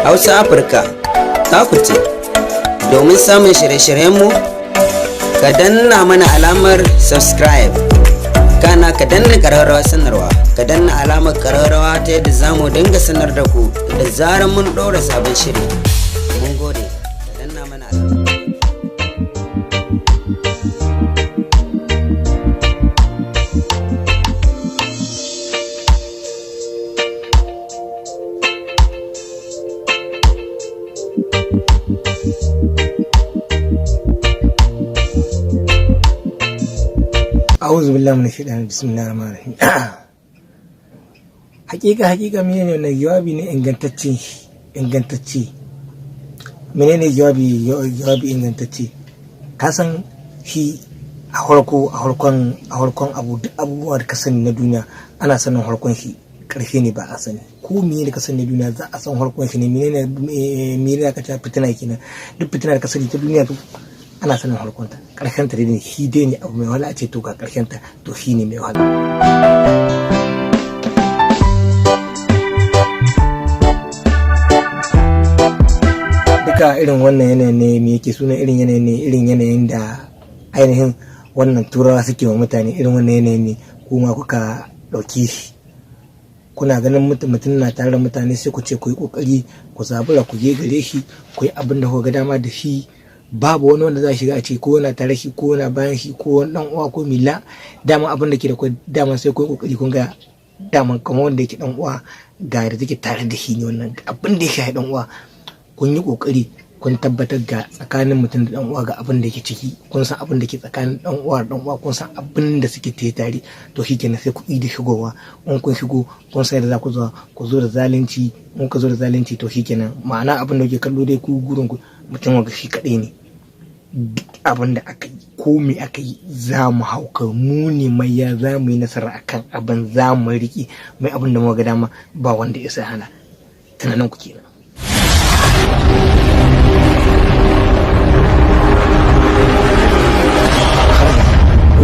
Hausa Afirka ta fice. Domin samun shirye-shiryenmu, ka danna mana alamar subscribe. Kana ka danna ƙararrawar sanarwa, ka danna alamar ƙararrawa ta yadda za mu dinga sanar da ku da zarar mun ɗora sabon shiri. Mun gode, ka danna mana alamar. A'udhu billahi minash shaitani bismillahir rahmanir rahim. Hakika menene wannan jawabi ne ingantacce. Menene jawabi ingantacce? Ka san shi a harkon abu duk abubuwa da ka sani na duniya ana sanin harkon shi karfe ne ba a sani. Ko menene da ka sani na duniya za a san harkon shi ne. Menene ka ta fitina kenan. Duk fitina da ka sani ta duniya ana sanin harkonta karshen ta dai shi dai ne abu mai wahala a ce to ga karshen ta to shi ne mai wahala. Duka irin wannan yanayin ne me yake suna irin yanayin da ainihin wannan turawa suke wa mutane irin wannan yanayin ne kuma kuka dauke shi. Kuna ganin mutum na tare da mutane sai ku ce ku yi kokari ku zabura ku je gare shi ku yi abin da kuka ga dama da shi. Babu wani wanda za shiga a ce ko na tare shi ko na bayan shi ko wani dan uwa ko mila. Dama abin da ke da kai dama sai ku kokari kun ga dama kamar wanda yake dan uwa ga da take tare da shi ne wannan abin da ya shafi dan uwa kun yi kokari kun tabbatar ga tsakanin mutum da dan uwa ga abin da yake ciki kun san abin da ke tsakanin dan uwa da dan uwa kun san abin da suke tare to shikenan sai ku yi da shigowa in kun shigo kun sai da za ku zo da zalunci in ka zo da zalunci to shikenan ma'ana abin da kuke kallo dai ku gurin ku mutum wanda shi kadai ne. Duk abin da aka yi ko me aka yi za mu hauka mu ne mai ya za mu yi nasara akan abin za mu riƙe mai abin da muka dama ba wanda ya sai hana tunanin ku kenan.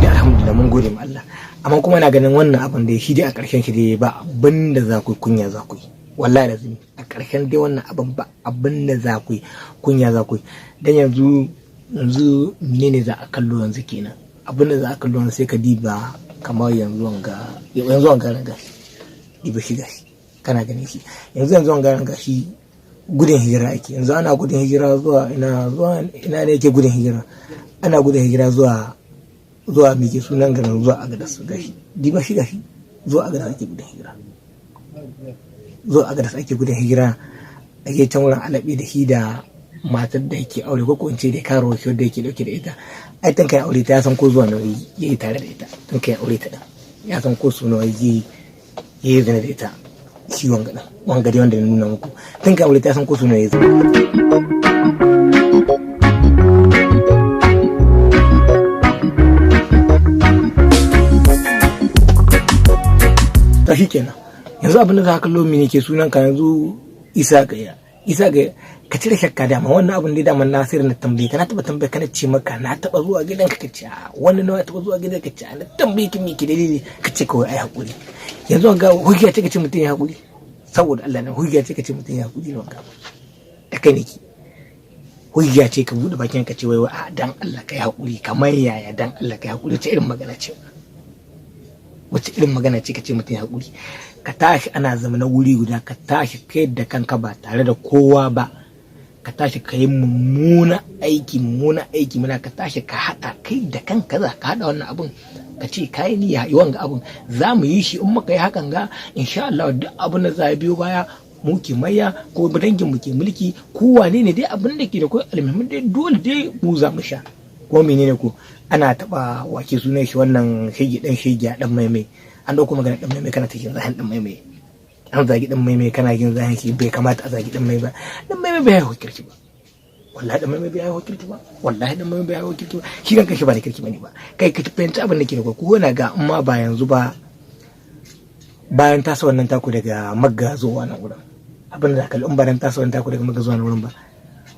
Alhamdulillah mun gode ma Allah amma kuma na ganin wannan abin da shi dai a ƙarshen shi dai ba abin da za ku kunya za ku yi wallahi da zumi a ƙarshen dai wannan abin ba abin da za ku yi kunya za ku yi dan yanzu menene za a kallo yanzu kenan abin da za a kallo sai ka diba kamar yanzu an ga diba shi gashi kana ganin shi yanzu an ga shi gudun hijira ake yanzu ana gudun hijira zuwa ina ne yake gudun hijira ana gudun hijira zuwa mike sunan garin zuwa Agadas gashi diba shi gashi zuwa Agadas ake gudun hijira ake gudun hijira ake can wurin alabi da shi da matar da yake aure ko in ce da karo shi da yake dauke da ita ai tan kai aure ta ya san ko zuwa nawa yayi tare da ita tan kai aure ta ya san ko su nawa yayi zina da ita shi wanga dai wanda na nuna muku tan kai aure ta ya san ko su nawa yayi ta shi kenan yanzu abin da za ka kallo mene ke sunan ka yanzu Isa ga ka cire shakka dama wannan abin da dama Nasir na tambaye ka na taba tambaye ka na ce maka na taba zuwa gidan ka ce wani nawa taba zuwa gidan ka ce na tambaye ki miki dalili ka ce kawai ai hakuri yanzu ga hujja ce ka ce mutun ya hakuri saboda Allah na hujja ce ka ce mutun ya hakuri ne wanka da kai ne ki hujja ce ka bude bakin ka ce wai a dan Allah kai hakuri kamar yaya dan Allah kai hakuri ce irin magana ce wace irin magana ce ka ce mutun ya hakuri ka tashi ana zama na wuri guda ka tashi kai da kanka ba tare da kowa ba ka tashi ka yi mummuna aiki muna ka tashi ka haɗa kai da kanka za ka haɗa wannan abun ka ce kayi niyya yi wanga abun za mu yi shi in muka yi hakan ga insha Allah duk abun da za a biyo baya mu ke maya ko dangin mu ke mulki ko wane ne dai abin da ke da kai almuhimmin dai dole dai mu za mu sha ko menene ko ana taba wake sunan shi wannan shege dan maimai an dauko magana dan maimai kana cikin zahin dan maimai an zagi dan maimai kana yin zahin shi bai kamata a zagi dan maimai ba dan maimai bai hawo kirki ba wallahi dan maimai bai hawo kirki ba shi kan kashi ba da kirki bane ba kai ka fahimci abin da ke da ko na ga amma ba yanzu ba bayan tasa wannan taku daga Magga zuwa nan wurin abin da kalli bayan tasa wannan taku daga Magga zuwa nan wurin ba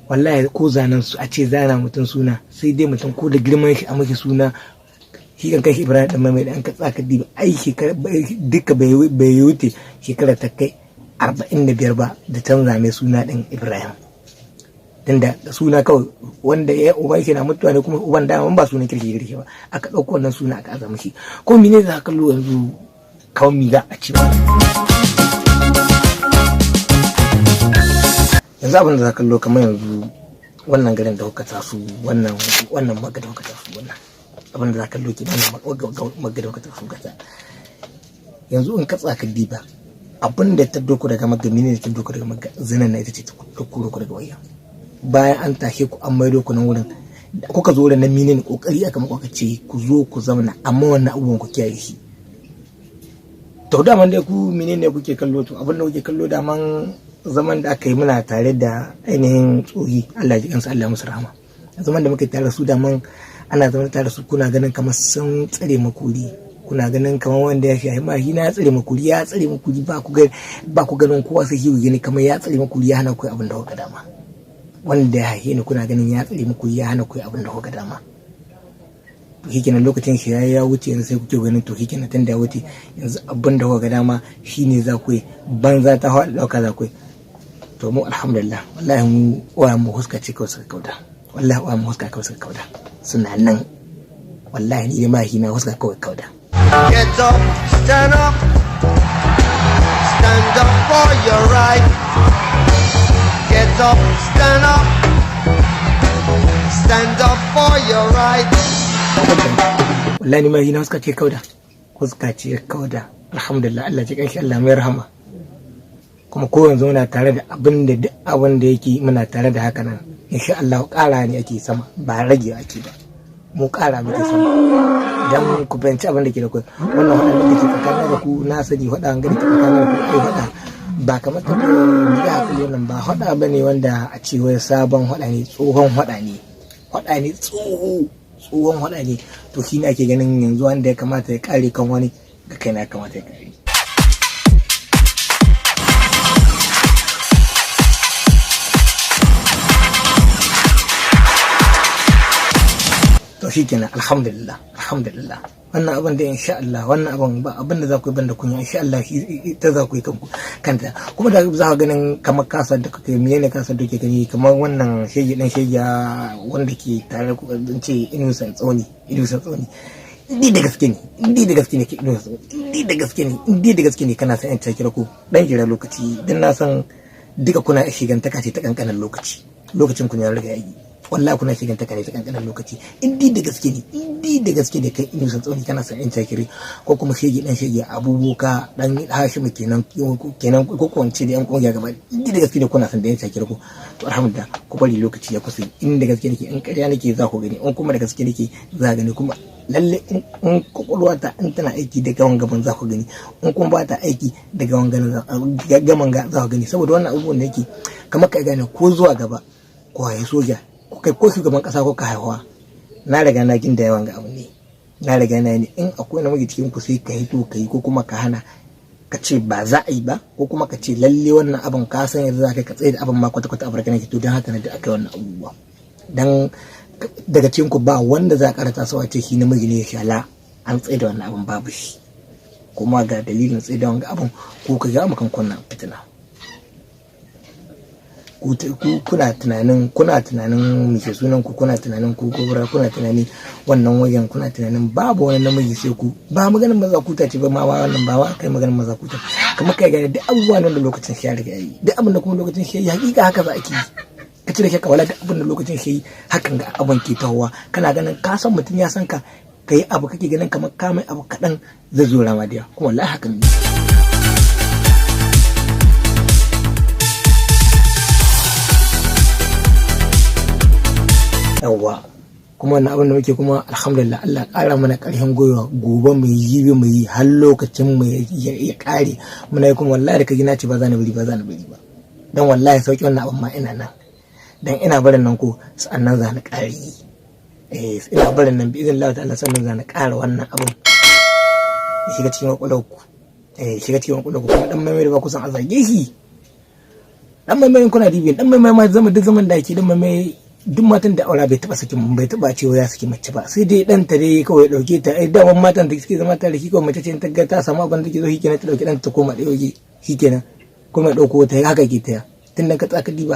wallahi ko zanen su a ce zana mutum suna sai dai mutum ko da girman shi a maki suna shi kan kai Ibrahim dan mai dan ka tsaka diba aiki duka bai wuce shekara ta kai 45 ba da canza mai suna ɗin Ibrahim. Tunda suna kawai wanda ya uban shi na mutuwa ne kuma uban dama ba sunan kirki ba aka ɗauko wannan suna aka azama shi ko mine za ka kallo yanzu kawai mi za a ci yanzu abin da za ka kallo kamar yanzu wannan garin da kuka tasu wannan magga da kuka tasu wannan abin da za ka kallo ke wannan magga da kuka tasu gata yanzu in ka tsaka diba abin da ta doko daga magga mine da ta doko daga magga zinan na ita ce ta doko daga waya bayan an tashe ku an maido ku nan wurin da kuka zo da nan minin kokari aka maka aka ce ku zo ku zauna amma wannan abubuwan ku kiyaye shi to da man dai ku menene kuke kallo to abin da kuke kallo da man zaman da aka yi muna tare da ainihin tsohi Allah ji kansa Allah musu rahama zaman da muke tare su da man ana zama tare su kuna ganin kamar sun tsare makuri kuna ganin kamar wanda ya shahi ma shi na ya tsare makuri ya tsare makuri ba ku ganin kowa sai shi gani kamar ya tsare makuri ya hana ku abin da kuka dama wanda ya haihe ni kuna ganin ya tsare muku ya hana ku abin da kuka dama to shikenan lokacin shi ya wuce yanzu sai kuke ganin to shikenan tunda ya wuce yanzu abin da kuka dama shine za ku yi banza ta hawa dauka za ku yi to mu alhamdulillah wallahi mu wa mu huska ce kawai suka kauda wallahi wa mu huska kawai suka kauda suna nan wallahi ni ma hina huska kawai kauda get up stand up for your right. Get up, stand up for your right. Wallahi ni ma hina huska ce kauda alhamdulillah Allah ji kanshi Allah mai rahama kuma ko yanzu muna tare da abin da yake muna tare da haka nan insha Allah ƙara ne ake sama ba rage ake ba mu ƙara muke sama idan ku fahimci abin da ke da kai wannan waɗanda ke tsakanin da ku na sani waɗa an gani tsakanin da ku ai waɗa ba kamar ta da hakuri wannan ba waɗa bane wanda a ce wai sabon waɗa ne tsohon waɗa ne tsohon waɗa ne to shi ne ake ganin yanzu wanda ya kamata ya kare kan wani ga kai na kamata ya kare to shikenan alhamdulillah wannan abin da insha Allah wannan abin ba abin da za ku yi banda kunya insha Allah ta za ku yi kanta kuma da za ka ganin kamar kasar da kake miye ne kasar da kake gani kamar wannan shege wanda ke tare ku zan ce innocent tsoni indi da gaske ne ke innocent indi da gaske ne kana san yan takira ku dan jira lokaci dan na san duka kuna shigantaka ce ta kankanin lokacin ku ne riga yayi wallahi kuna shigan ta kare ta kankanin lokaci indi da gaske ne kai inu san tsoni kana san yan takiri ko kuma shege abubuka dan Hashim kenan ko wance da yan kungiya gaba indi da gaske ne kuna san da yan takiri ko to alhamdulillah ku bari lokaci ya kusa in da gaske nake in ƙarya nake za ku gani in kuma da gaske nake za gani kuma lalle in kokolwa ta in tana aiki da gawan gaban za ku gani in kuma ba ta aiki da gawan gaban za ku gani saboda wannan abubuwan da yake kamar ka gane ko zuwa gaba ko haye soja kai ko shugaban kasa ko ka haihuwa na riga na ginda yawan ga abu ne na riga na ne in akwai namiji cikin ku sai ka hito ka yi ko kuma ka hana ka ce ba za a yi ba ko kuma ka ce lalle wannan abin ka san yanzu za ka tsaye da abin ma kwata-kwata a barkan to don haka ne da aka yi wannan abubuwa dan daga cikin ku ba wanda za ka karata sawa ce shi namiji ne ya shala an tsaye da wannan abin babu shi kuma ga dalilin tsaye da wannan abin ko ka ga mukan kunna fitina kuna tunanin muke sunan ku kuna tunanin ku gobara kuna tunanin wannan wajen kuna tunanin babu wani namiji sai ku ba maganin maza kuta ce ba ma wannan ba wa kai maganin maza kuta kamar kai ga duk abubuwan da lokacin shi ya riga yi duk abin da kuma lokacin shi ya hakika haka za a ki ka cire shi kawala duk abin da lokacin shi hakan ga abin ke tawowa kana ganin ka san mutum ya san ka kai abu kake ganin kamar ka mai abu kadan zai zo rama da kuma wallahi hakan ne yawwa kuma wannan abin da muke kuma alhamdulillah Allah ƙara mana ƙarfin gwiwa gobe mu yi har lokacin mu ya ƙare muna yi kuma wallahi da kaji na ce ba za ni bari ba dan wallahi sauki wannan abin ma ina nan dan ina barin nan ko sannan za ni ƙare ina barin nan bi idan Allah ta'ala sannan za ni ƙara wannan abin shiga cikin kwakwalwarku kuma dan mai ba kusan a zage shi dan mai kuna dibin dan mai ma zama duk zaman da ake dan mai duk matan da aura bai taba cewa ya saki mace ba sai dai dan ta dai kawai dauke ta ai dawan matan da suke zama tare shi kawai mace ce ta ga ta samu abin da take zo shi kenan ta dauki dan ta koma da yoge shikenan kuma dauko ta haka ke ta tun da ka tsaka diba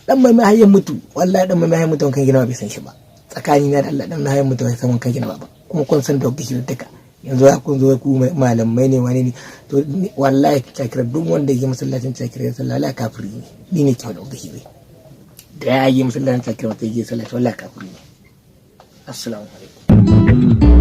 dan mai hayyan mutu wallahi dan mai hayyan mutu kan gina bai san shi ba tsakani na da Allah dan hayyan mutu bai san kan gina ba kuma kun san da gishi duka yanzu ya kun zo ku malamai ne wani ne to wallahi cakira duk wanda yake masallacin cakira sallah la kafiri ne ni ne ke da gishi da ya yi masallacin cakira ta yi sallah wallahi kafiri ne assalamu alaikum